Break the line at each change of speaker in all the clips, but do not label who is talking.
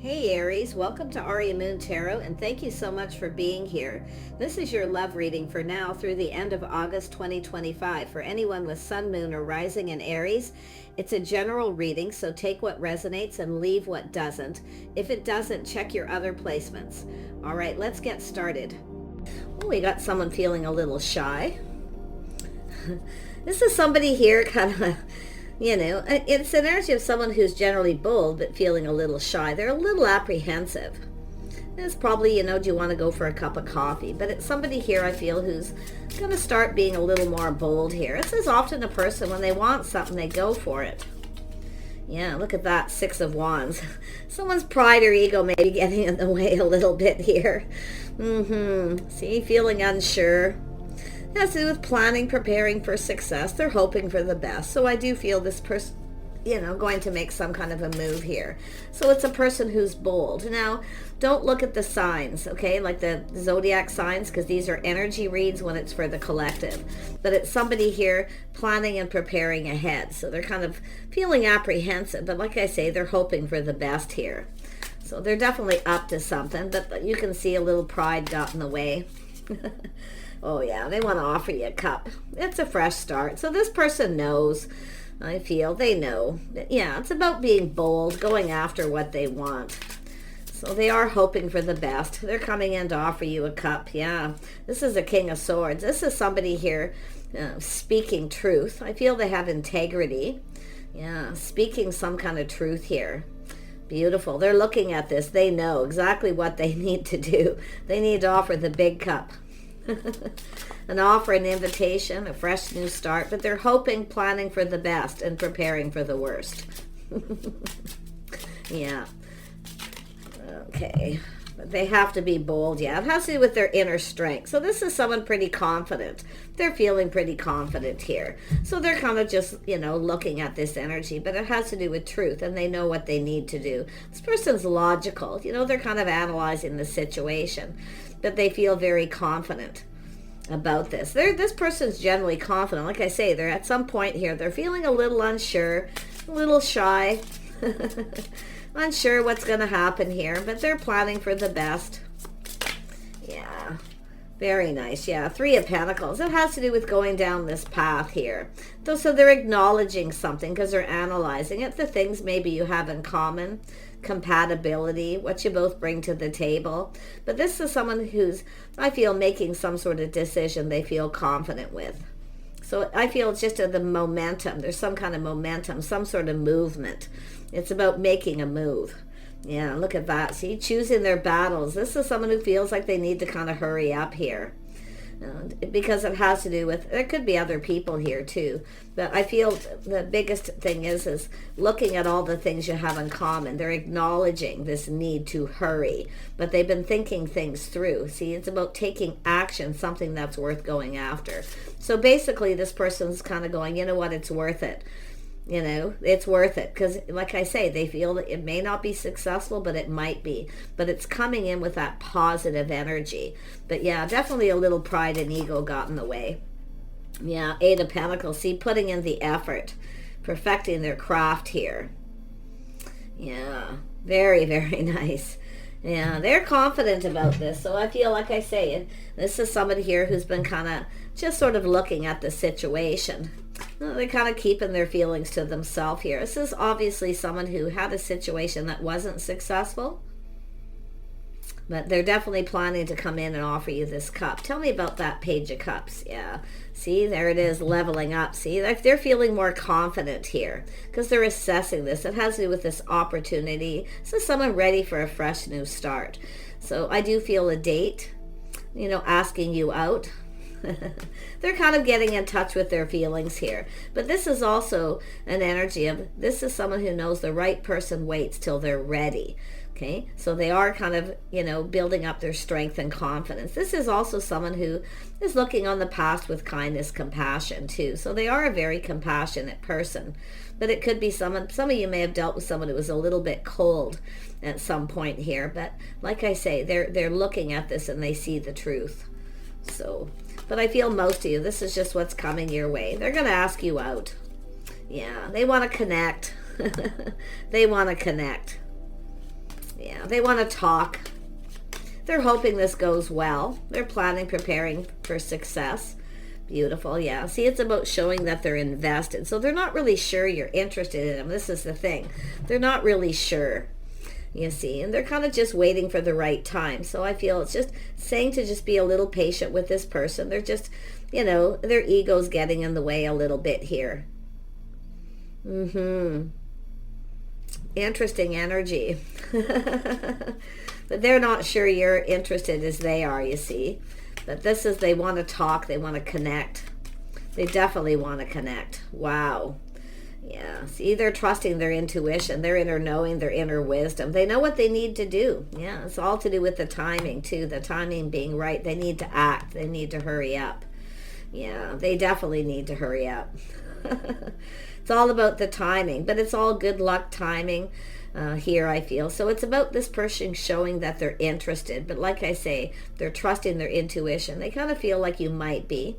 Hey Aries, welcome to Aria Moon Tarot, and thank you so much for being here. This is your love reading for now through the end of August 2025 for anyone with Sun, Moon, or Rising in Aries. It's a general reading, so take what resonates and leave what doesn't. If it doesn't, check your other placements. All right, let's get started. Oh, we got someone feeling a little shy. This is somebody here kind of... it's an energy of someone who's generally bold, but feeling a little shy. They're a little apprehensive. It's probably, do you want to go for a cup of coffee? But it's somebody here, I feel, who's going to start being a little more bold here. This is often a person, when they want something, they go for it. Yeah, look at that, 6 of Wands. Someone's pride or ego may be getting in the way a little bit here. See, feeling unsure. It has to do with planning, preparing for success. They're hoping for the best. So I do feel this person, going to make some kind of a move here. So it's a person who's bold. Now, don't look at the signs, okay, like the zodiac signs, because these are energy reads when it's for the collective. But it's somebody here planning and preparing ahead. So they're kind of feeling apprehensive. But like I say, they're hoping for the best here. So they're definitely up to something. But you can see a little pride got in the way. Oh yeah, they want to offer you a cup. It's a fresh start. So this person knows, I feel, they know. Yeah, it's about being bold, going after what they want. So they are hoping for the best. They're coming in to offer you a cup. Yeah, this is a King of Swords. This is somebody here speaking truth. I feel they have integrity. Yeah, speaking some kind of truth here. Beautiful. They're looking at this. They know exactly what they need to do. They need to offer the big cup. An offer, an invitation, a fresh new start, but they're hoping, planning for the best and preparing for the worst. Yeah. Okay. But they have to be bold. Yeah, it has to do with their inner strength. So this is someone pretty confident. They're feeling pretty confident here. So they're kind of just, looking at this energy, but it has to do with truth, and they know what they need to do. This person's logical. They're kind of analyzing the situation, but they feel very confident about this. This person's generally confident. Like I say, they're at some point here, they're feeling a little unsure, a little shy, unsure what's going to happen here, but they're planning for the best. Yeah, very nice. Yeah, 3 of Pentacles. It has to do with going down this path here. So they're acknowledging something because they're analyzing it, the things maybe you have in common, compatibility, what you both bring to the table. But this is someone who's, I feel, making some sort of decision they feel confident with. So I feel it's just the momentum. There's some kind of momentum, some sort of movement. It's about making a move. Yeah, look at that. See, choosing their battles. This is someone who feels like they need to kind of hurry up here. Because it has to do with, there could be other people here too, but I feel the biggest thing is looking at all the things you have in common. They're acknowledging this need to hurry, but they've been thinking things through. See, it's about taking action, something that's worth going after. So basically this person's kind of going, you know what, it's worth it. It's worth it because, like I say, they feel that it may not be successful, but it might be. But it's coming in with that positive energy. But yeah, definitely a little pride and ego got in the way. Yeah, 8 of Pentacles. See, putting in the effort, perfecting their craft here. Yeah, very, very nice. Yeah, they're confident about this. So I feel, like I say, this is somebody here who's been kind of just sort of looking at the situation. They're kind of keeping their feelings to themselves here. This is obviously someone who had a situation that wasn't successful, but they're definitely planning to come in and offer you this cup. Tell me about that Page of Cups. Yeah, see, there it is, leveling up. See, they're feeling more confident here because they're assessing this. It has to do with this opportunity. This is someone ready for a fresh new start. So I do feel a date, asking you out. They're kind of getting in touch with their feelings here. But this is also an energy of, this is someone who knows the right person waits till they're ready. Okay, so they are kind of, building up their strength and confidence. This is also someone who is looking on the past with kindness, compassion too. So they are a very compassionate person. But it could be some of you may have dealt with someone who was a little bit cold at some point here. But like I say, they're looking at this and they see the truth. So, but I feel most of you, this is just what's coming your way. They're going to ask you out. Yeah, they want to connect. They want to connect. Yeah, they want to talk. They're hoping this goes well. They're planning, preparing for success. Beautiful, yeah. See, it's about showing that they're invested. So they're not really sure you're interested in them. This is the thing. They're not really sure, you see. And they're kind of just waiting for the right time. So I feel it's just saying to just be a little patient with this person. They're just, you know, their ego's getting in the way a little bit here. Interesting energy. But they're not sure you're interested as they are, you see. But this is, they want to talk, they want to connect. They definitely want to connect. Wow. Yeah, see, they're trusting their intuition, their inner knowing, their inner wisdom. They know what they need to do. Yeah, it's all to do with the timing, too. The timing being right. They need to act. They need to hurry up. Yeah, they definitely need to hurry up. It's all about the timing, but it's all good luck timing. Here, I feel. So it's about this person showing that they're interested. But like I say, they're trusting their intuition. They kind of feel like you might be.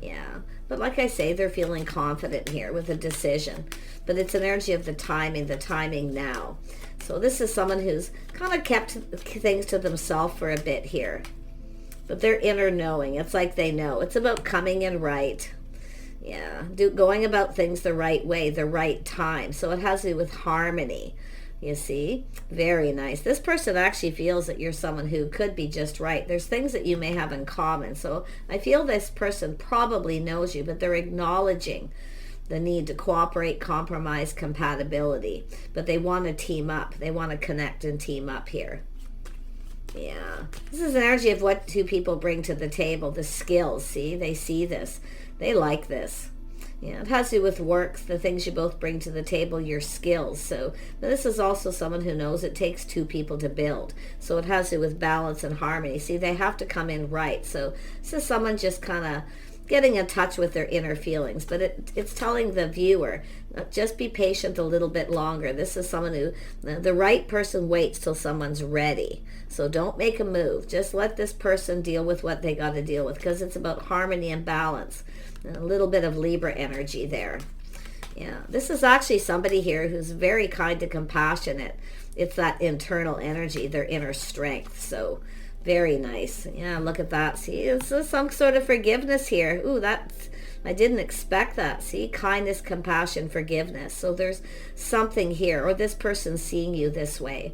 Yeah. But like I say, they're feeling confident here with a decision. But it's an energy of the timing now. So this is someone who's kind of kept things to themselves for a bit here. But their inner knowing, it's like they know. It's about coming in right. Yeah. Going about things the right way, the right time. So it has to do with harmony. You see? Very nice. This person actually feels that you're someone who could be just right. There's things that you may have in common. So I feel this person probably knows you, but they're acknowledging the need to cooperate, compromise, compatibility. But they want to team up. They want to connect and team up here. Yeah. This is an energy of what two people bring to the table. The skills, see? They see this. They like this. Yeah, it has to do with work, the things you both bring to the table, your skills. So this is also someone who knows it takes two people to build. So it has to do with balance and harmony. See, they have to come in right. So this is someone just kind of getting in touch with their inner feelings. But it's telling the viewer, just be patient a little bit longer. This is someone who, the right person waits till someone's ready. So don't make a move. Just let this person deal with what they got to deal with, because it's about harmony and balance. A little bit of Libra energy there. Yeah, this is actually somebody here who's very kind and compassionate. It's that internal energy, their inner strength. So very nice. Yeah, look at that. See, it's some sort of forgiveness here. Ooh, I didn't expect that. See, kindness, compassion, forgiveness. So there's something here, or this person's seeing you this way.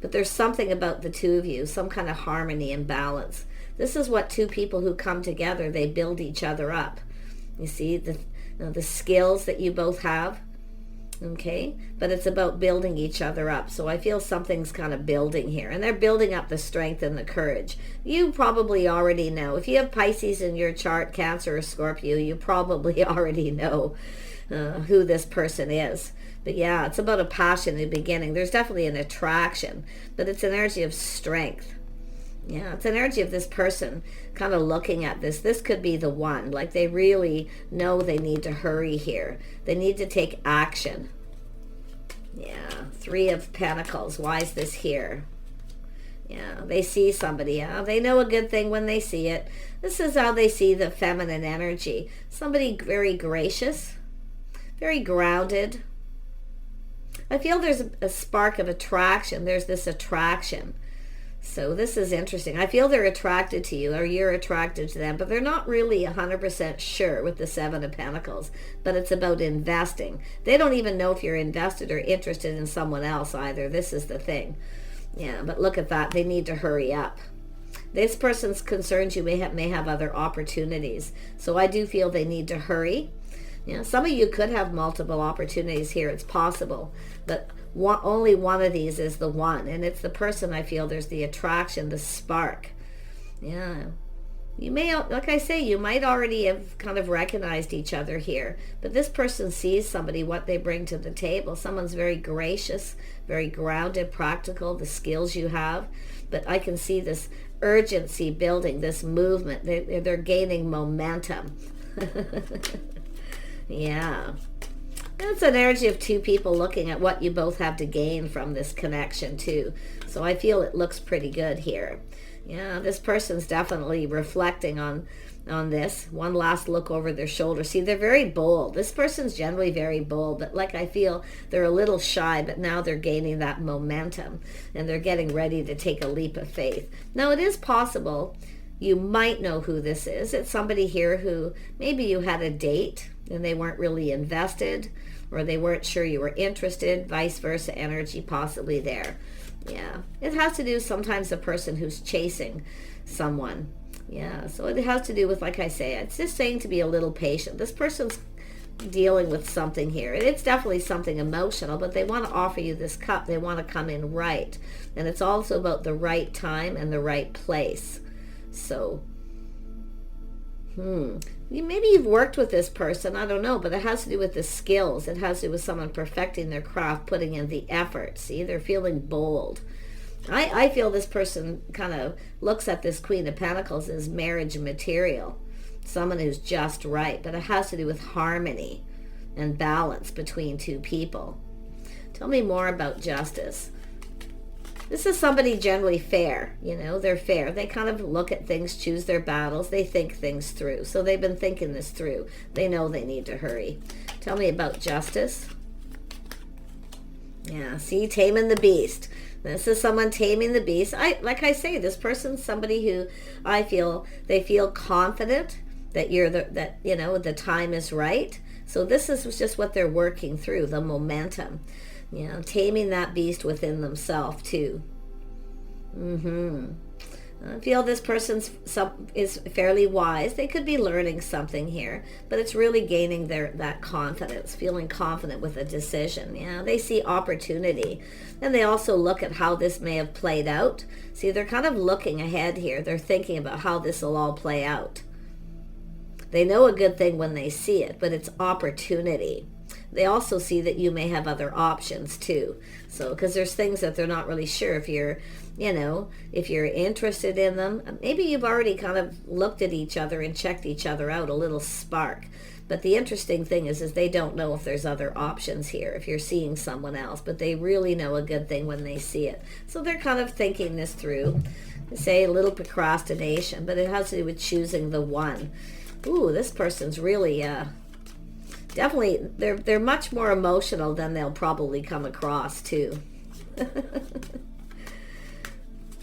But there's something about the two of you, some kind of harmony and balance. This is what two people who come together, they build each other up. You see, the skills that you both have, okay? But it's about building each other up. So I feel something's kind of building here. And they're building up the strength and the courage. You probably already know. If you have Pisces in your chart, Cancer or Scorpio, you probably already know who this person is. But yeah, it's about a passion in the beginning. There's definitely an attraction, but it's an energy of strength. Yeah, it's an energy of this person kind of looking at this. This could be the one. Like they really know they need to hurry here. They need to take action. Yeah, Three of Pentacles. Why is this here? Yeah, they see somebody. Yeah, they know a good thing when they see it. This is how they see the feminine energy. Somebody very gracious, very grounded. I feel there's a spark of attraction. There's this attraction. So this is interesting. I feel they're attracted to you, or you're attracted to them, but they're not really 100% sure with the Seven of Pentacles. But it's about investing. They don't even know if you're invested or interested in someone else either. This is the thing. Yeah, but look at that. They need to hurry up. This person's concerned you may have other opportunities. So I do feel they need to hurry. You know, some of you could have multiple opportunities here. It's possible. But only one of these is the one, and it's the person. I feel there's the attraction, the spark. Yeah, you may, like I say, you might already have kind of recognized each other here, but this person sees somebody, what they bring to the table. Someone's very gracious, very grounded, practical, the skills you have, but I can see this urgency building, this movement. They're gaining momentum. Yeah. It's an energy of two people looking at what you both have to gain from this connection too. So I feel it looks pretty good here. Yeah, this person's definitely reflecting on this. One last look over their shoulder. See, they're very bold. This person's generally very bold, but like I feel they're a little shy, but now they're gaining that momentum and they're getting ready to take a leap of faith. Now, it is possible you might know who this is. It's somebody here who maybe you had a date and they weren't really invested, or they weren't sure you were interested, vice versa energy possibly there. Yeah, it has to do sometimes a person who's chasing someone. Yeah, so it has to do with, like I say, it's just saying to be a little patient. This person's dealing with something here. It's definitely something emotional, but they want to offer you this cup. They want to come in right. And it's also about the right time and the right place. So, maybe you've worked with this person, I don't know, but it has to do with the skills. It has to do with someone perfecting their craft, putting in the effort. See, they're feeling bold. I feel this person kind of looks at this Queen of Pentacles as marriage material, someone who's just right, but it has to do with harmony and balance between two people. Tell me more about justice. This is somebody generally fair, they're fair. They kind of look at things, choose their battles, they think things through. So they've been thinking this through. They know they need to hurry. Tell me about justice. Yeah, see, taming the beast. This is someone taming the beast. Like I say, this person's somebody who I feel they feel confident that the time is right. So this is just what they're working through, the momentum. Taming that beast within themselves too. I feel this person is fairly wise. They could be learning something here, but it's really gaining that confidence, feeling confident with a decision. Yeah, they see opportunity, and they also look at how this may have played out. See, they're kind of looking ahead here. They're thinking about how this will all play out. They know a good thing when they see it, but it's opportunity. They also see that you may have other options too. So, because there's things that they're not really sure if you're interested in them. Maybe you've already kind of looked at each other and checked each other out, a little spark. But the interesting thing is they don't know if there's other options here, if you're seeing someone else. But they really know a good thing when they see it. So they're kind of thinking this through. They say a little procrastination, but it has to do with choosing the one. Ooh, this person's really... definitely, they're much more emotional than they'll probably come across too.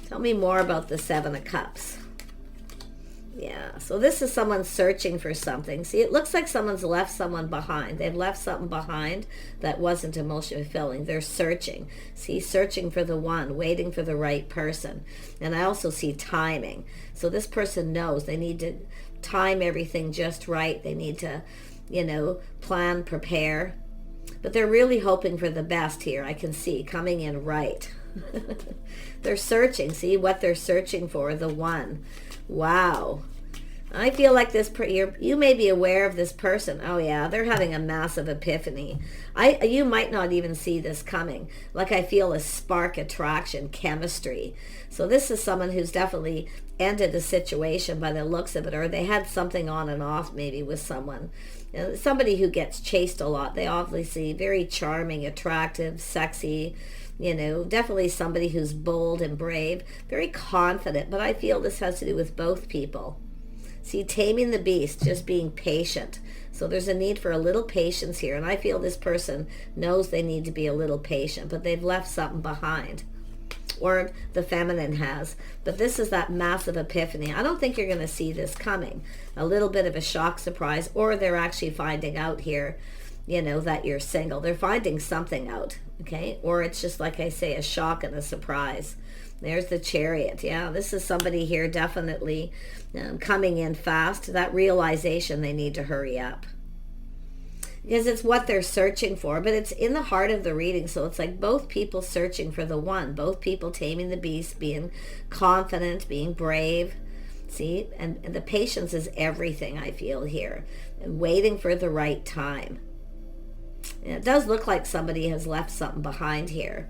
Tell me more about the Seven of Cups. Yeah, so this is someone searching for something. See, it looks like someone's left someone behind. They've left something behind that wasn't emotionally fulfilling. They're searching. See, searching for the one, waiting for the right person. And I also see timing. So this person knows they need to time everything just right. They need to plan, prepare. But they're really hoping for the best here. I can see coming in right. They're searching. See what they're searching for, the one. Wow. I feel like you may be aware of this person. Oh yeah, they're having a massive epiphany. You might not even see this coming. Like I feel a spark attraction, chemistry. So this is someone who's definitely ended a situation by the looks of it, or they had something on and off maybe with someone. Somebody who gets chased a lot. They obviously very charming, attractive, sexy, definitely somebody who's bold and brave, very confident. But I feel this has to do with both people. See, taming the beast, just being patient. So there's a need for a little patience here. And I feel this person knows they need to be a little patient, but they've left something behind. Or the feminine has. But this is that massive epiphany. I don't think you're going to see this coming. A little bit of a shock, surprise, or they're actually finding out here, that you're single. They're finding something out, okay? Or it's just, like I say, a shock and a surprise. There's the Chariot. Yeah, this is somebody here definitely coming in fast. That realization they need to hurry up. Because it's what they're searching for, but it's in the heart of the reading. So it's like both people searching for the one, both people taming the beast, being confident, being brave. See, and the patience is everything I feel here, and waiting for the right time. And it does look like somebody has left something behind here.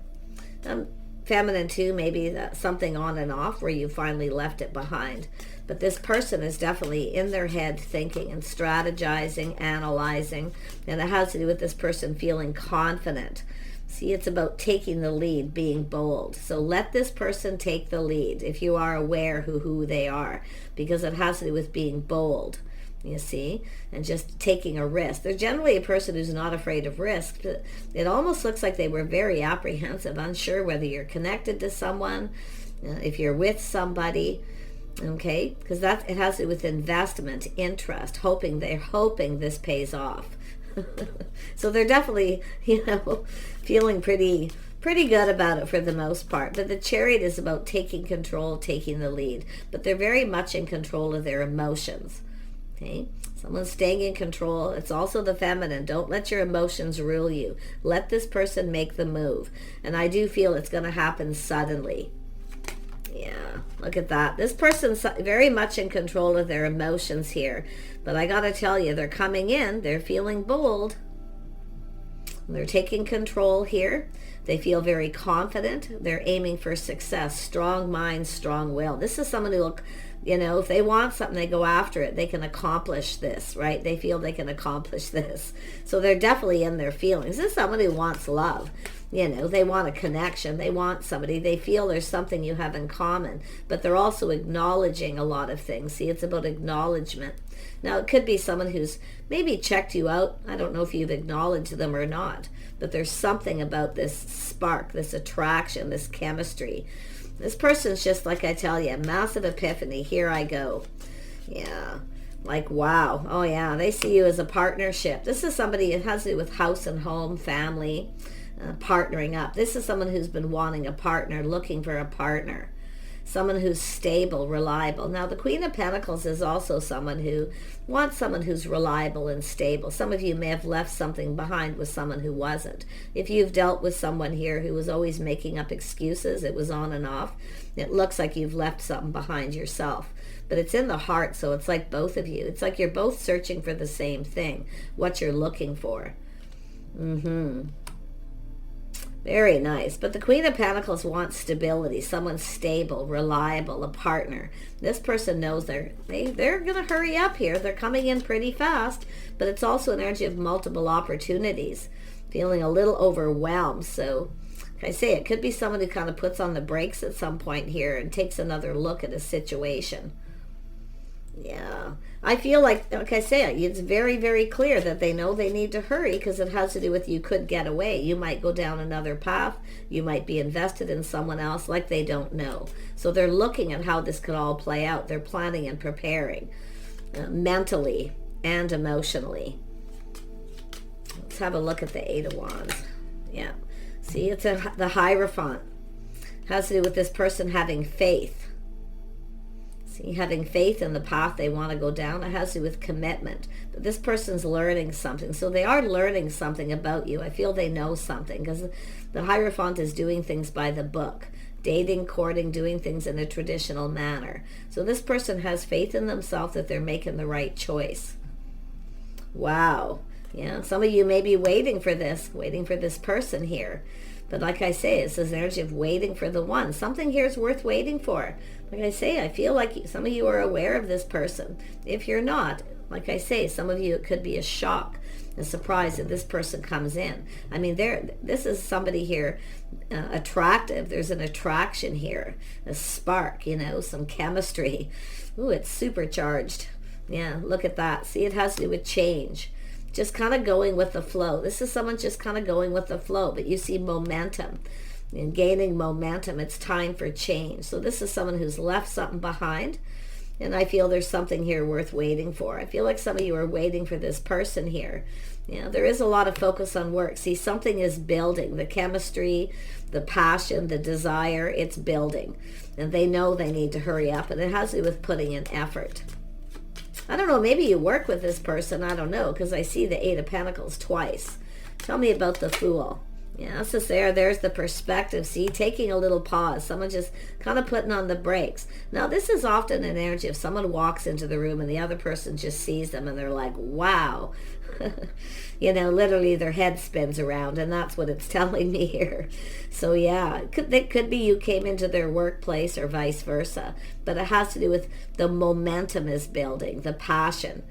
feminine too, maybe something on and off where you finally left it behind. But this person is definitely in their head thinking and strategizing, analyzing, and it has to do with this person feeling confident. See, it's about taking the lead, being bold. So let this person take the lead if you are aware who they are, because it has to do with being bold, you see, and just taking a risk. They're generally a person who's not afraid of risk. But it almost looks like they were very apprehensive, unsure whether you're connected to someone, if you're with somebody, okay, because it has to do with investment, interest, they're hoping this pays off. So they're definitely, feeling pretty good about it for the most part. But the Chariot is about taking control, taking the lead. But they're very much in control of their emotions. Okay, someone's staying in control. It's also the feminine. Don't let your emotions rule you. Let this person make the move. And I do feel it's going to happen suddenly. Yeah, look at that. This person's very much in control of their emotions here. But I got to tell you, they're coming in. They're feeling bold. They're taking control here. They feel very confident. They're aiming for success. Strong mind, strong will. This is someone who will, if they want something, they go after it. They can accomplish this, right? They feel they can accomplish this. So they're definitely in their feelings. This is someone who wants love. They want a connection. They want somebody. They feel there's something you have in common. But they're also acknowledging a lot of things. See, it's about acknowledgement. Now, it could be someone who's maybe checked you out. I don't know if you've acknowledged them or not. But there's something about this spark, this attraction, this chemistry. This person's just, like I tell you, massive epiphany. Here I go. Yeah. Like, wow. Oh, yeah. They see you as a partnership. This is somebody, it has to do with house and home, family, partnering up. This is someone who's been wanting a partner, looking for a partner. Someone who's stable, reliable. Now, the Queen of Pentacles is also someone who wants someone who's reliable and stable. Some of you may have left something behind with someone who wasn't. If you've dealt with someone here who was always making up excuses, it was on and off, it looks like you've left something behind yourself. But it's in the heart, so it's like both of you. It's like you're both searching for the same thing, what you're looking for. Very nice. But the Queen of Pentacles wants stability, someone stable, reliable, a partner. This person knows they're going to hurry up here. They're coming in pretty fast, but it's also an energy of multiple opportunities, feeling a little overwhelmed. So, like I say, it could be someone who kind of puts on the brakes at some point here and takes another look at a situation. Yeah, I feel like I say, it's very, very clear that they know they need to hurry because it has to do with you could get away. You might go down another path. You might be invested in someone else like they don't know. So they're looking at how this could all play out. They're planning and preparing mentally and emotionally. Let's have a look at the Eight of Wands. Yeah, see, it's the Hierophant. It has to do with this person having faith. Having faith in the path they want to go down. It has to do with commitment. But this person's learning something. So they are learning something about you. I feel they know something because the Hierophant is doing things by the book. Dating, courting, doing things in a traditional manner. So this person has faith in themselves that they're making the right choice. Wow. Yeah, some of you may be waiting for this person here. But like I say, it's this energy of waiting for the one. Something here is worth waiting for. Like I say, I feel like some of you are aware of this person. If you're not, like I say, some of you, it could be a shock, a surprise that this person comes in. I mean, this is somebody here attractive. There's an attraction here, a spark, some chemistry. Ooh, it's supercharged. Yeah, look at that. See, it has to do with change. Just kind of going with the flow. This is someone just kind of going with the flow, but you see momentum and gaining momentum. It's time for change. So this is someone who's left something behind, and I feel there's something here worth waiting for. I feel like some of you are waiting for this person here. There is a lot of focus on work. See, something is building. The chemistry, the passion, the desire, it's building. And they know they need to hurry up, and it has to do with putting in effort. I don't know, maybe you work with this person, I don't know, because I see the Eight of Pentacles twice. Tell me about the Fool. Yeah, so there's the perspective. See, taking a little pause. Someone just kind of putting on the brakes. Now, this is often an energy if someone walks into the room and the other person just sees them and they're like, wow. You know, literally their head spins around, and that's what it's telling me here. So yeah, it could be you came into their workplace or vice versa, but it has to do with the momentum is building, the passion.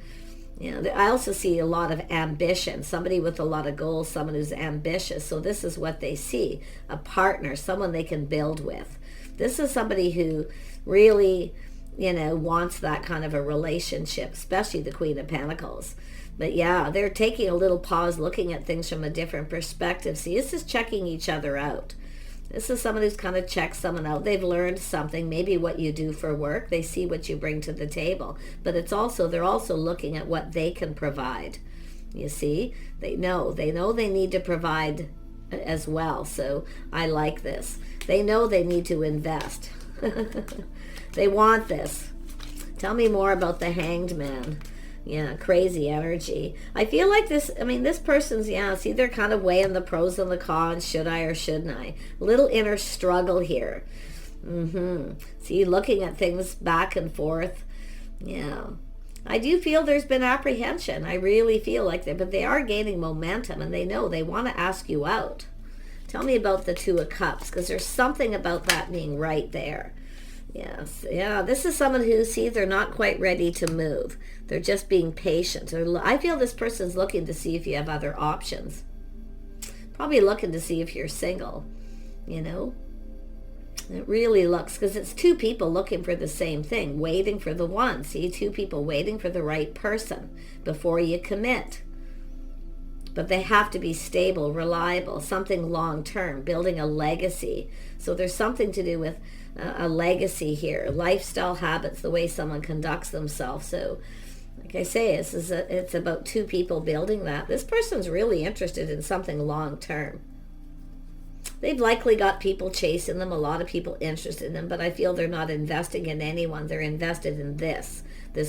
You know, I also see a lot of ambition, somebody with a lot of goals, someone who's ambitious. So this is what they see, a partner, someone they can build with. This is somebody who really, you know, wants that kind of a relationship, especially the Queen of Pentacles. But yeah, they're taking a little pause, looking at things from a different perspective. See, this is checking each other out. This is someone who's kind of checked someone out. They've learned something, maybe what you do for work. They see what you bring to the table. But it's also, they're also looking at what they can provide. You see, they know they need to provide as well. So I like this. They know they need to invest. They want this. Tell me more about the Hanged Man. Yeah, crazy energy. I feel like this, I mean, this person's, yeah, see, they're kind of weighing the pros and the cons. Should I or shouldn't I? Little inner struggle here. See, looking at things back and forth. Yeah. I do feel there's been apprehension. I really feel like that, but they are gaining momentum and they know they want to ask you out. Tell me about the Two of Cups, because there's something about that being right there. Yes, yeah, this is someone who, see, they're not quite ready to move. They're just being patient. I feel this person's looking to see if you have other options. Probably looking to see if you're single, you know. It really looks, because it's two people looking for the same thing, waiting for the one. See, two people waiting for the right person before you commit. But they have to be stable, reliable, something long-term, building a legacy. So there's something to do with a legacy here, lifestyle habits, the way someone conducts themselves. So like I say, it's about two people building that. This person's really interested in something long-term. They've likely got people chasing them, a lot of people interested in them, but I feel they're not investing in anyone. They're invested in this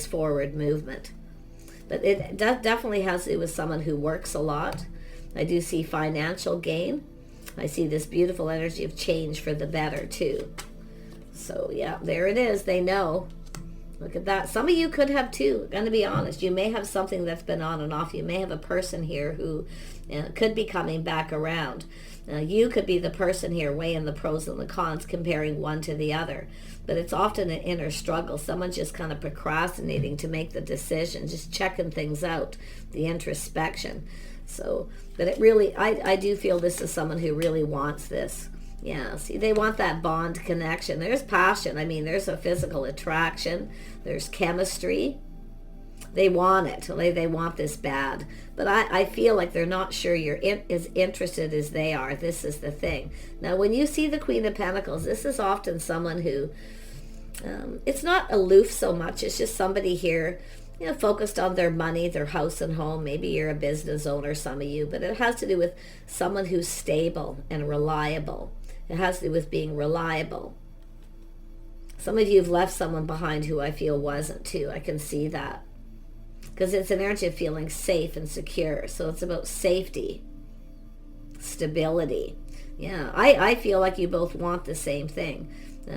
forward movement. But it definitely has to do with someone who works a lot. I do see financial gain. I see this beautiful energy of change for the better too. So yeah, there it is. They know. Look at that. Some of you could have too. I'm going to be honest. You may have something that's been on and off. You may have a person here who could be coming back around. You could be the person here weighing the pros and the cons, comparing one to the other. But it's often an inner struggle. Someone's just kind of procrastinating to make the decision, just checking things out, the introspection. So, but it really, I do feel this is someone who really wants this. Yeah, see, they want that bond connection. There's passion. I mean, there's a physical attraction. There's chemistry. They want it. They want this bad. But I feel like they're not sure you're as interested as they are. This is the thing. Now, when you see the Queen of Pentacles, this is often someone who, it's not aloof so much. It's just somebody here, you know, focused on their money, their house and home. Maybe you're a business owner, some of you. But it has to do with someone who's stable and reliable. It has to do with being reliable. Some of you have left someone behind who I feel wasn't too. I can see that. Because it's an energy of feeling safe and secure. So it's about safety, stability. Yeah, I feel like you both want the same thing.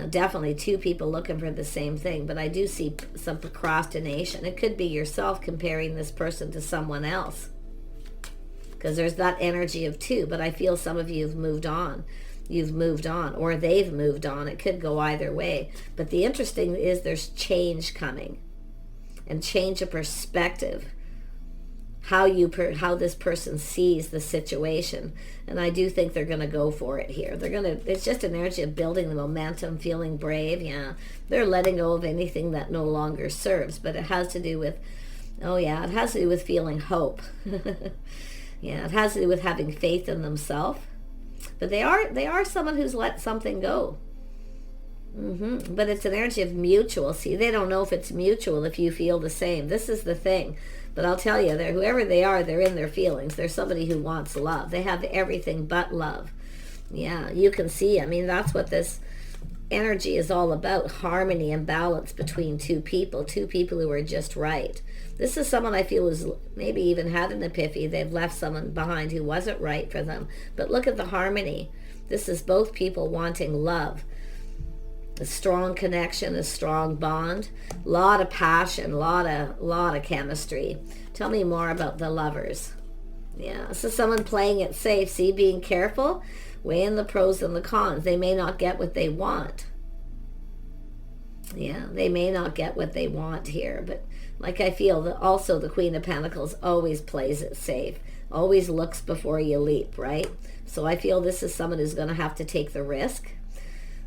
Definitely two people looking for the same thing. But I do see some procrastination. It could be yourself comparing this person to someone else. Because there's that energy of two. But I feel some of you have moved on. You've moved on, or they've moved on. It could go either way. But the interesting is there's change coming, and change of perspective, how this person sees the situation. And I do think they're going to go for it here. It's just an energy of building the momentum, feeling brave. Yeah, they're letting go of anything that no longer serves. But it has to do with, it has to do with feeling hope. Yeah, it has to do with having faith in themselves. But they are someone who's let something go. But it's an energy of mutual. See, they don't know if it's mutual if you feel the same. This is the thing. But I'll tell you, whoever they are, they're in their feelings. They're somebody who wants love. They have everything but love. Yeah, you can see. I mean, that's what this energy is all about harmony and balance between two people who are just right. This is someone I feel is maybe even had an epiphany. They've left someone behind who wasn't right for them. But look at the harmony. This is both people wanting love. A strong connection, a strong bond, a lot of passion, a lot of chemistry. Tell me more about the lovers. Yeah, so someone playing it safe. See, being careful, weighing the pros and the cons. They may not get what they want. Yeah, they may not get what they want here. But like I feel that also the Queen of Pentacles always plays it safe. Always looks before you leap, right? So I feel this is someone who's going to have to take the risk.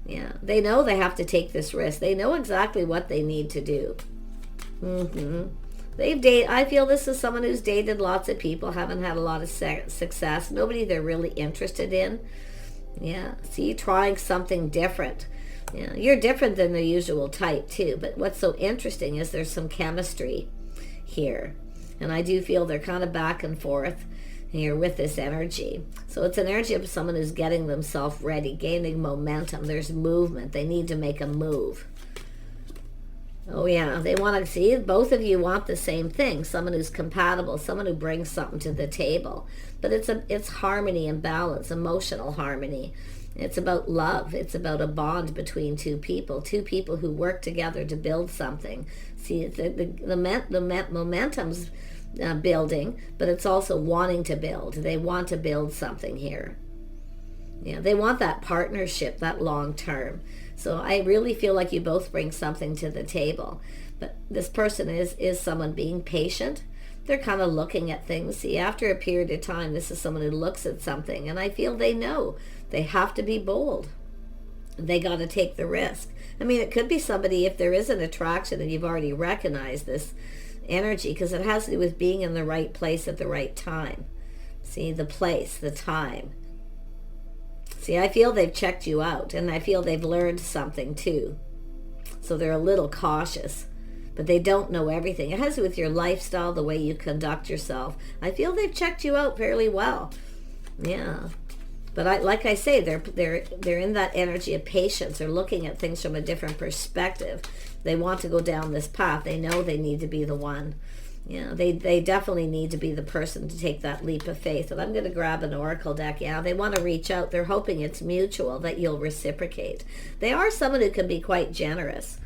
Yeah, they know they have to take this risk. They know exactly what they need to do. I feel this is someone who's dated lots of people, haven't had a lot of success. Nobody they're really interested in. Yeah, see, trying something different. Yeah, you're different than the usual type too. But what's so interesting is there's some chemistry here. And I do feel they're kind of back and forth here with this energy. So it's an energy of someone who's getting themselves ready, gaining momentum. There's movement. They need to make a move. Oh yeah, they want to see, both of you want the same thing. Someone who's compatible, someone who brings something to the table. But it's harmony and balance, emotional harmony. It's about love. It's about a bond between two people who work together to build something. See, the momentum's building, but it's also wanting to build. They want to build something here. Yeah, they want that partnership, that long term. So I really feel like you both bring something to the table. But this person is someone being patient. They're kind of looking at things. See, after a period of time, this is someone who looks at something, and I feel they know they have to be bold. They got to take the risk. I mean, it could be somebody, if there is an attraction and you've already recognized this energy, because it has to do with being in the right place at the right time. See, the place, the time. See, I feel they've checked you out, and I feel they've learned something too. So they're a little cautious, but they don't know everything. It has to do with your lifestyle, the way you conduct yourself. I feel they've checked you out fairly well. Yeah. But like I say, they're in that energy of patience. They're looking at things from a different perspective. They want to go down this path. They know they need to be the one. Yeah, they definitely need to be the person to take that leap of faith. And I'm going to grab an oracle deck. Yeah, they want to reach out. They're hoping it's mutual, that you'll reciprocate. They are someone who can be quite generous,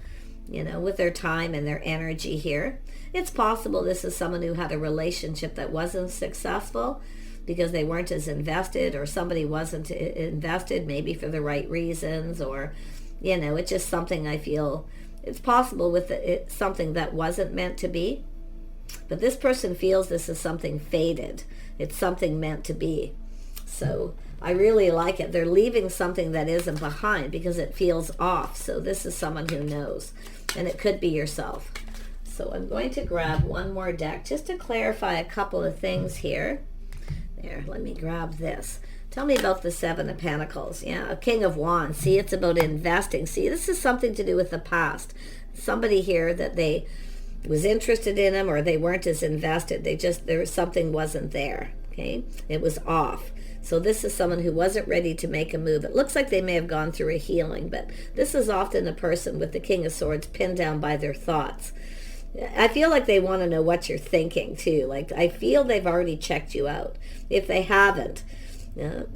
with their time and their energy here. It's possible this is someone who had a relationship that wasn't successful because they weren't as invested, or somebody wasn't invested maybe for the right reasons, or, it's just something I feel. It's possible with it's something that wasn't meant to be. But this person feels this is something fated. It's something meant to be. So I really like it. They're leaving something that isn't behind because it feels off. So this is someone who knows. And it could be yourself. So I'm going to grab one more deck just to clarify a couple of things here. There, let me grab this. Tell me about the Seven of Pentacles. Yeah, a King of Wands. See, it's about investing. See, this is something to do with the past. Somebody here that they was interested in them, or they weren't as invested. There was something wasn't there. Okay, it was off. So this is someone who wasn't ready to make a move. It looks like they may have gone through a healing, but this is often a person with the King of Swords pinned down by their thoughts. I feel like they want to know what you're thinking too. Like, I feel they've already checked you out. If they haven't,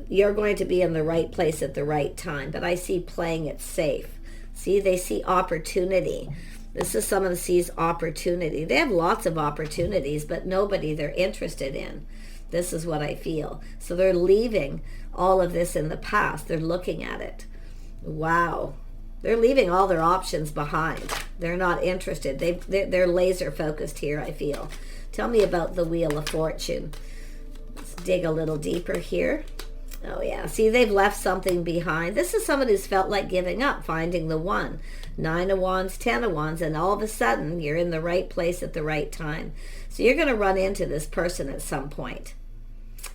you're going to be in the right place at the right time. But I see playing it safe. See, they see opportunity. This is someone who sees opportunity. They have lots of opportunities, but nobody they're interested in. This is what I feel. So they're leaving all of this in the past. They're looking at it. Wow. They're leaving all their options behind. They're not interested. They're laser focused here, I feel. Tell me about the Wheel of Fortune. Let's dig a little deeper here. Oh yeah, see, they've left something behind. This is someone who's felt like giving up, finding the one. 9 of Wands, 10 of Wands, and all of a sudden you're in the right place at the right time. So you're going to run into this person at some point.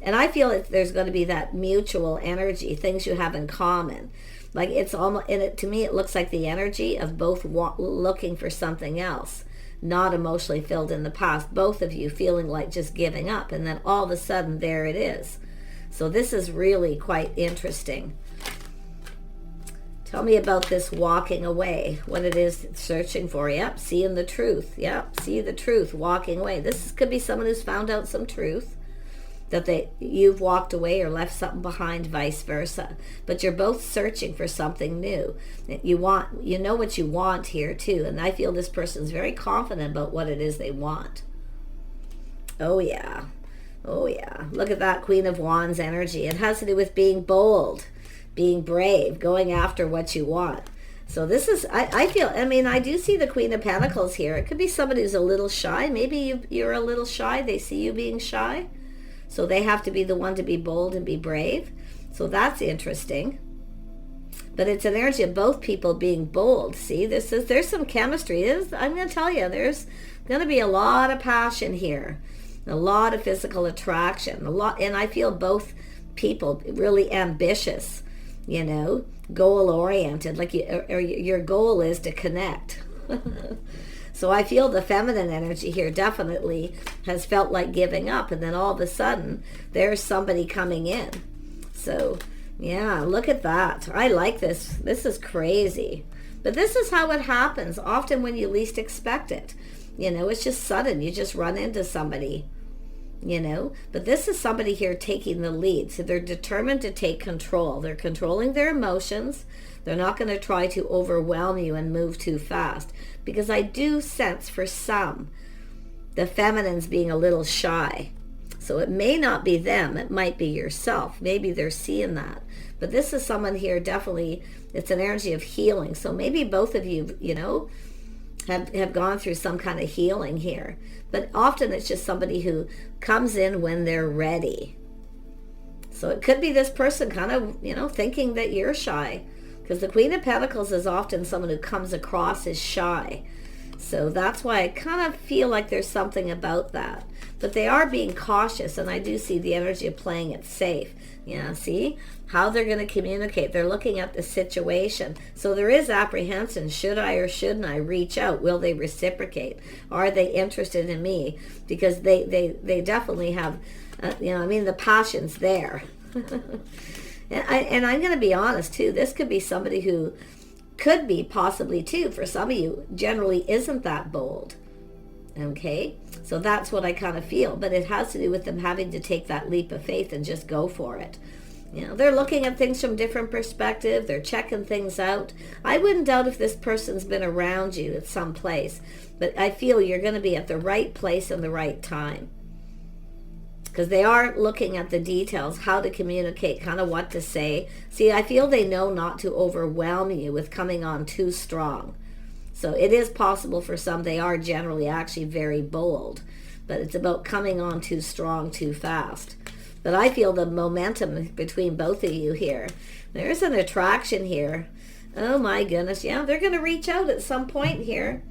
And I feel that there's going to be that mutual energy, things you have in common. Like, it's almost, to me, it looks like the energy of both looking for something else, not emotionally filled in the past. Both of you feeling like just giving up, and then all of a sudden there it is. So this is really quite interesting. Tell me about this walking away, what it is it's searching for. Yep, seeing the truth. Yep, see the truth, walking away. This could be someone who's found out some truth, that you've walked away or left something behind, vice versa. But you're both searching for something new. You know what you want here too. And I feel this person's very confident about what it is they want. Oh yeah. Oh yeah. Look at that Queen of Wands energy. It has to do with being bold, being brave, going after what you want. So this is, I feel, I mean, I do see the Queen of Pentacles here. It could be somebody who's a little shy. Maybe you're a little shy. They see you being shy. So they have to be the one to be bold and be brave. So that's interesting. But it's an energy of both people being bold. See, there's some chemistry. I'm going to tell you, there's going to be a lot of passion here. A lot of physical attraction. And I feel both people really ambitious, you know, goal-oriented. Like your goal is to connect. So I feel the feminine energy here definitely has felt like giving up, and then all of a sudden there's somebody coming in. So yeah, look at that. I like this. This is crazy. But this is how it happens, often when you least expect it. You know, it's just sudden. You just run into somebody, you know. But this is somebody here taking the lead. So they're determined to take control. They're controlling their emotions. They're not going to try to overwhelm you and move too fast. Because I do sense for some, the feminines being a little shy. So it may not be them. It might be yourself. Maybe they're seeing that. But this is someone here, definitely, it's an energy of healing. So maybe both of you, you know, have gone through some kind of healing here. But often it's just somebody who comes in when they're ready. So it could be this person kind of, you know, thinking that you're shy. Because the Queen of Pentacles is often someone who comes across as shy. So that's why I kind of feel like there's something about that. But they are being cautious, and I do see the energy of playing it safe. Yeah, see how they're going to communicate. They're looking at the situation. So there is apprehension. Should I or shouldn't I reach out? Will they reciprocate? Are they interested in me? Because they definitely have, you know, I mean, the passion's there. And I'm going to be honest, too. This could be somebody who could be possibly, too, for some of you, generally isn't that bold. Okay? So that's what I kind of feel. But it has to do with them having to take that leap of faith and just go for it. You know, they're looking at things from different perspective. They're checking things out. I wouldn't doubt if this person's been around you at some place. But I feel you're going to be at the right place and the right time. Because they are looking at the details, how to communicate, kind of what to say. See, I feel they know not to overwhelm you with coming on too strong. So it is possible for some, they are generally actually very bold. But it's about coming on too strong, too fast. But I feel the momentum between both of you here. There's an attraction here. Oh my goodness. Yeah, they're going to reach out at some point here.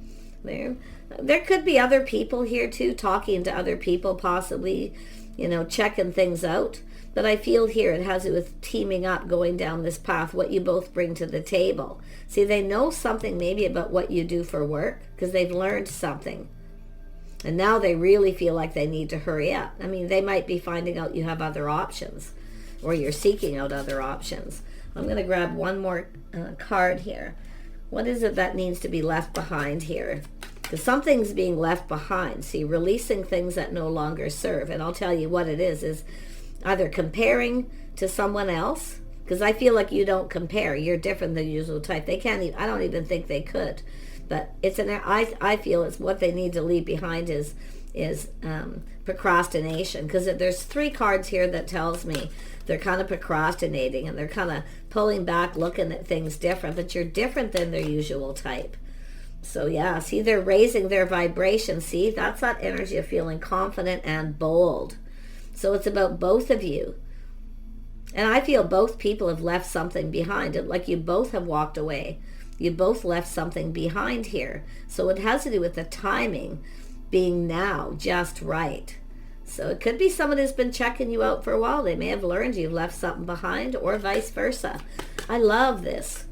There could be other people here too, talking to other people possibly, you know, checking things out. But I feel here it has to do with teaming up, going down this path, what you both bring to the table. See, they know something maybe about what you do for work because they've learned something. And now they really feel like they need to hurry up. I mean, they might be finding out you have other options or you're seeking out other options. I'm going to grab one more card here. What is it that needs to be left behind here? Because something's being left behind. See, releasing things that no longer serve. And I'll tell you what it is either comparing to someone else, because I feel like you don't compare. You're different than the usual type. They can't even, I don't even think they could. But it's I feel it's what they need to leave behind is procrastination. Because there's 3 cards here that tells me they're kind of procrastinating and they're kind of pulling back, looking at things different. But you're different than their usual type. So yeah, see, they're raising their vibration. See, that's that energy of feeling confident and bold. So it's about both of you. And I feel both people have left something behind. Like you both have walked away. You both left something behind here. So it has to do with the timing being now just right. So it could be someone who's been checking you out for a while. They may have learned you've left something behind or vice versa. I love this.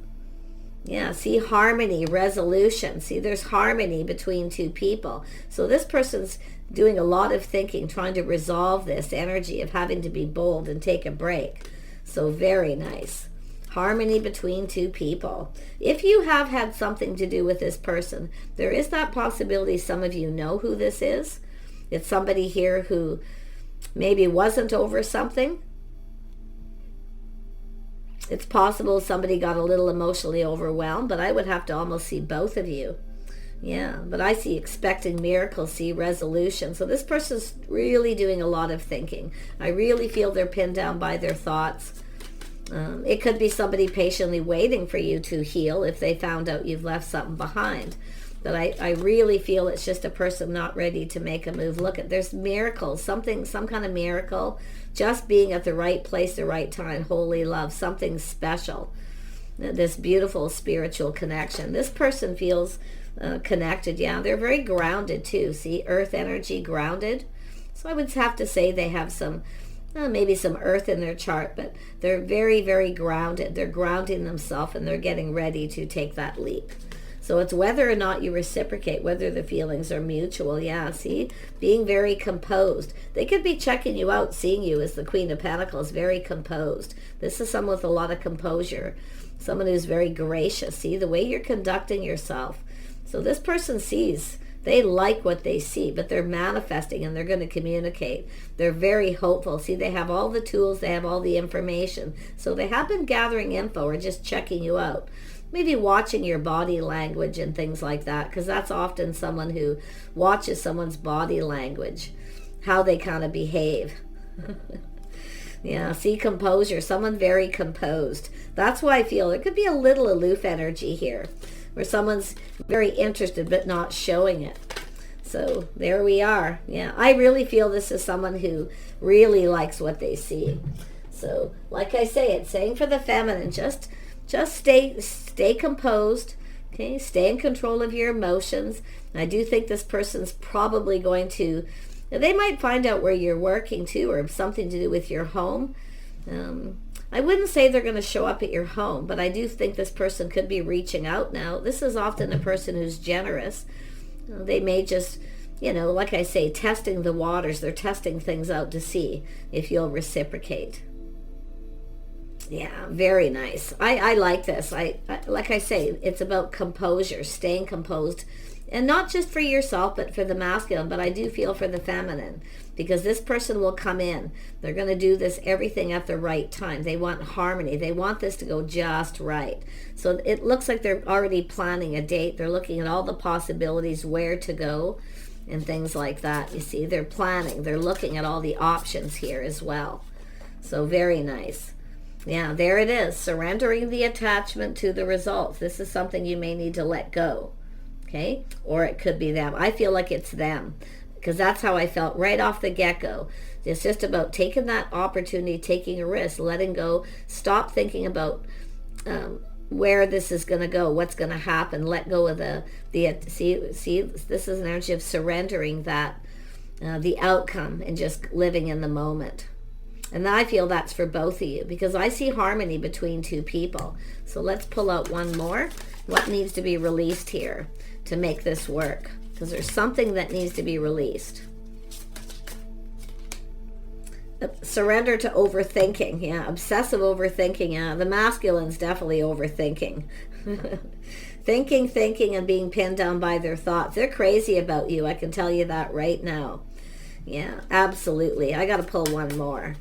Yeah, see, harmony, resolution. See, there's harmony between 2 people. So this person's doing a lot of thinking, trying to resolve this energy of having to be bold and take a break. So very nice. Harmony between two people. If you have had something to do with this person, there is that possibility some of you know who this is. It's somebody here who maybe wasn't over something. It's possible somebody got a little emotionally overwhelmed, but I would have to almost see both of you. Yeah, but I see expecting miracles, see resolution. So this person's really doing a lot of thinking. I really feel they're pinned down by their thoughts. It could be somebody patiently waiting for you to heal if they found out you've left something behind. But I really feel it's just a person not ready to make a move. Look, there's miracles, some kind of miracle, just being at the right place, the right time, holy love, something special. This beautiful spiritual connection. This person feels connected. Yeah, they're very grounded too. See, earth energy, grounded. So I would have to say they have some, maybe some earth in their chart, but they're very, very grounded. They're grounding themselves and they're getting ready to take that leap. So it's whether or not you reciprocate, whether the feelings are mutual. Yeah, see, being very composed. They could be checking you out, seeing you as the Queen of Pentacles, very composed. This is someone with a lot of composure, someone who's very gracious. See, the way you're conducting yourself. So this person sees, they like what they see, but they're manifesting and they're going to communicate. They're very hopeful. See, they have all the tools, they have all the information. So they have been gathering info or just checking you out. Maybe watching your body language and things like that, because that's often someone who watches someone's body language, how they kind of behave. Yeah, see, composure, someone very composed. That's why I feel there could be a little aloof energy here, where someone's very interested but not showing it. So there we are. Yeah, I really feel this is someone who really likes what they see. So like I say, it's saying for the feminine, just stay composed, okay? Stay in control of your emotions. I do think this person's probably going to, they might find out where you're working too, or something to do with your home. I wouldn't say they're going to show up at your home, but I do think this person could be reaching out now. This is often a person who's generous. They may just, like I say, testing the waters. They're testing things out to see if you'll reciprocate. Yeah, very nice. I like this. I like I say, it's about composure, staying composed, and not just for yourself, but for the masculine. But I do feel for the feminine, because this person will come in. They're going to do this everything at the right time. They want harmony. They want this to go just right. So it looks like they're already planning a date. They're looking at all the possibilities, where to go, and things like that. You see, they're planning. They're looking at all the options here as well. So very nice. Yeah, there it is. Surrendering the attachment to the results. This is something you may need to let go. Okay? Or it could be them. I feel like it's them, because that's how I felt right off the get-go. It's just about taking that opportunity, taking a risk, letting go. Stop thinking about where this is going to go, what's going to happen. Let go of see, this is an energy of surrendering that, the outcome, and just living in the moment. And I feel that's for both of you, because I see harmony between two people. So let's pull out one more. What needs to be released here to make this work? Because there's something that needs to be released. Surrender to overthinking. Yeah, obsessive overthinking. Yeah, the masculine's definitely overthinking. Thinking, and being pinned down by their thoughts. They're crazy about you. I can tell you that right now. Yeah, absolutely. I got to pull one more.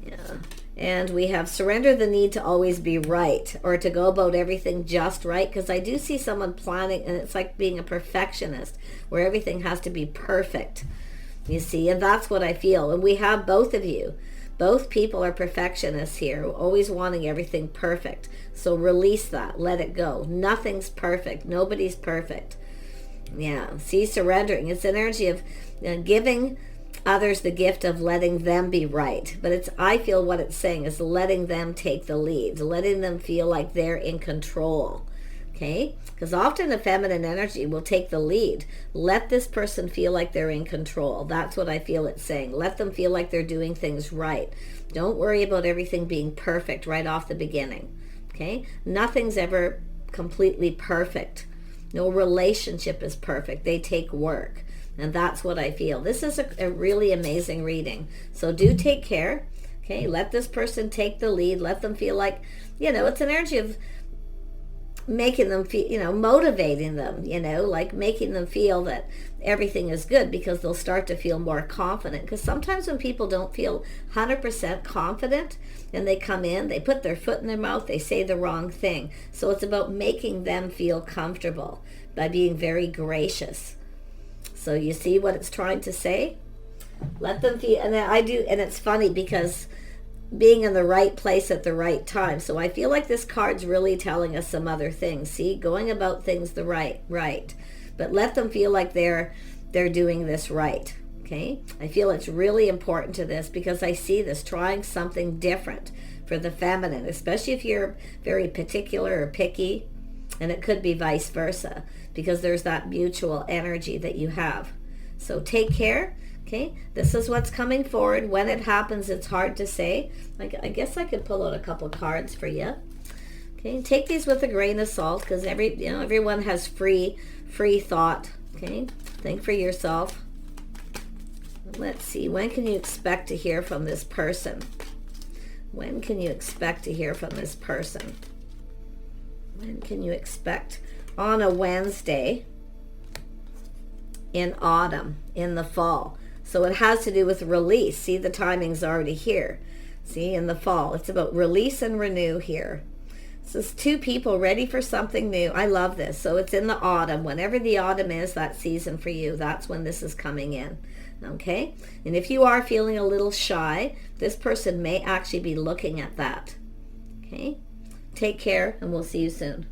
Yeah. And we have surrender the need to always be right, or to go about everything just right, because I do see someone planning, and it's like being a perfectionist, where everything has to be perfect, you see, and that's what I feel. And we have both of you. Both people are perfectionists here, always wanting everything perfect. So release that. Let it go. Nothing's perfect. Nobody's perfect. Yeah. See, surrendering. It's an energy of giving others the gift of letting them be right. But I feel what it's saying is letting them take the lead, letting them feel like they're in control. Okay? Because often the feminine energy will take the lead. Let this person feel like they're in control. That's what I feel it's saying. Let them feel like they're doing things right. Don't worry about everything being perfect right off the beginning. Okay? Nothing's ever completely perfect. No relationship is perfect. They take work. And that's what I feel. This is a really amazing reading. So do take care. Okay, let this person take the lead. Let them feel like, it's an energy of making them feel, motivating them, like making them feel that everything is good, because they'll start to feel more confident. Because sometimes when people don't feel 100% confident and they come in, they put their foot in their mouth, they say the wrong thing. So it's about making them feel comfortable by being very gracious. So you see what it's trying to say? Let them feel, and I do, and it's funny because being in the right place at the right time. So I feel like this card's really telling us some other things. See, going about things the right. But let them feel like they're doing this right. Okay? I feel it's really important to this, because I see this trying something different for the feminine, especially if you're very particular or picky, and it could be vice versa, because there's that mutual energy that you have. So take care. Okay, this is what's coming forward. When it happens, it's hard to say. I guess I could pull out a couple cards for you. Okay, take these with a grain of salt, because everyone has free thought. Okay, think for yourself. Let's see. When can you expect to hear from this person? When can you expect to hear from this person? When can you expect? On a Wednesday in autumn, in the fall. So it has to do with release. See, the timing's already here. See, in the fall. It's about release and renew here. So it's two people ready for something new. I love this. So it's in the autumn. Whenever the autumn is, that season for you, that's when this is coming in. Okay? And if you are feeling a little shy, this person may actually be looking at that. Okay? Take care, and we'll see you soon.